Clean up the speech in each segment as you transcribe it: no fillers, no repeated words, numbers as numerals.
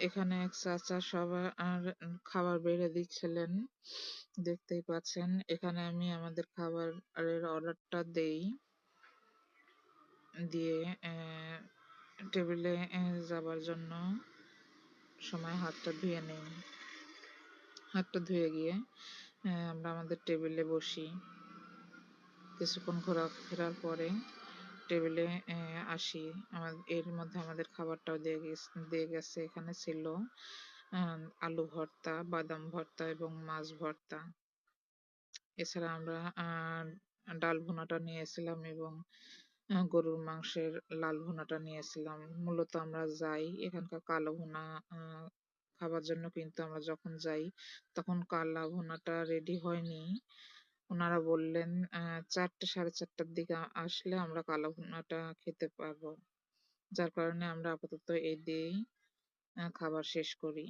এখানে এক চাচা সবার খাবার বেড়ে দিচ্ছিলেন। দেখতেই পাচ্ছেন। এখানে আমি আমাদের খাবারের অর্ডারটা দেই। দিয়ে টেবিলে যাবার জন্য সময় হাতটা ধুয়ে নেই। হাতটা ধুয়ে গিয়ে আমরা আমাদের টেবিলে বসি। কিছুক্ষণ ঘোরাফেরার পরে টেবিলে আসি। এর মধ্যে আমাদের খাবারটাও দিয়ে গেছে। এখানে ছিল আলু ভর্তা, বাদাম ভর্তা এবং মাছ ভর্তা। এছাড়া আমরা ডাল ভুনাটা নিয়েছিলাম এবং গরুর মাংসের লাল ভুনাটা নিয়েছিলাম। মূলত আমরা যাই এখানকার কালো ভুনা খাবার জন্য, কিন্তু আমরা যখন যাই তখন কালা ভুনাটা রেডি হয়নি। ওনারা বললেন ৪টা ৪:৩০টার দিকে আসলে আমরা কালো ভুনাটা খেতে পারবো। যার কারণে আমরা আপাতত এই দিয়েই খাবার শেষ করি।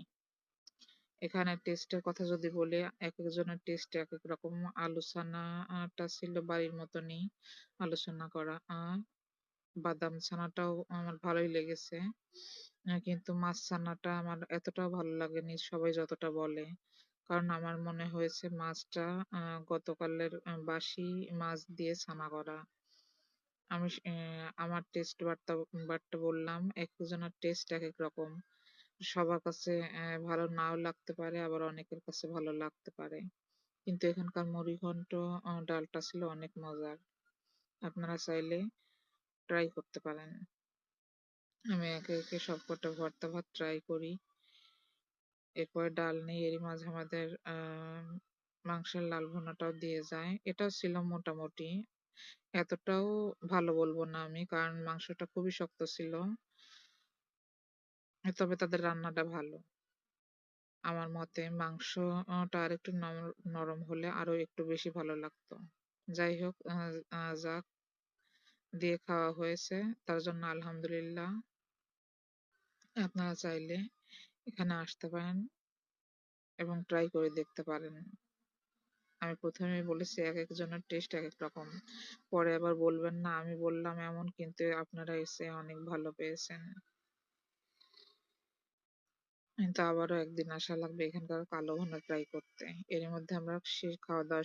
এখানে টেস্টের কথা যদি বলি, একেকজনের টেস্ট একেক রকম। আলু ছানাটা ছিল বাড়ির মতনই আলোচনা করা। বাদাম ছানাটাও আমার ভালোই লেগেছে। কিন্তু মাছ ছানাটা আমার এতটাও ভালো লাগেনি সবাই যতটা বলে। কারণ আমার মনে হয়েছে মাছটা গতকালের বাসি মাছ দিয়ে ছানা করা। আমি আমার টেস্ট বারটা বললাম, একেকজনের টেস্ট একেক রকম। সবার কাছে ভালো নাও লাগতে পারে, আবার অনেকের কাছে ভালো লাগতে পারে। কিন্তু এখানকার মুড়িঘন্ট ডালটা ছিল অনেক মজার। আপনারা চাইলে ট্রাই করতে পারেন। আমি একে একে সবকটা ভর্তা ভাত ট্রাই করি। এরপরে ডাল নেই, এরই মাঝে আমাদের মাংসের লাল ভুনাটাও দিয়ে যায়। এটাও ছিল মোটামুটি। এতটাও ভালো বলবো না আমি, কারণ মাংসটা খুবই শক্ত ছিল। তবে তাদের রান্নাটা ভালো। আমার মতে মাংসটা আরেকটু নরম হলে আরো একটু বেশি ভালো লাগতো। যাই হোক, যা দিয়ে খাওয়া হয়েছে তার জন্য আলহামদুলিল্লাহ। আপনারা চাইলে এখানে আসতে পারেন এবং ট্রাই করে দেখতে পারেন। আমি প্রথমেই বলেছি একেকজনের টেস্ট একেক রকম। পরে আবার বলবেন না আমি বললাম এমন, কিন্তু আপনারা এসে অনেক ভালো পেয়েছেন। কিন্তু আবারও একদিন আসা লাগবে এখানকার কালো ভুনা ট্রাই করতে। এর মধ্যে আমরা খাওয়া দাওয়া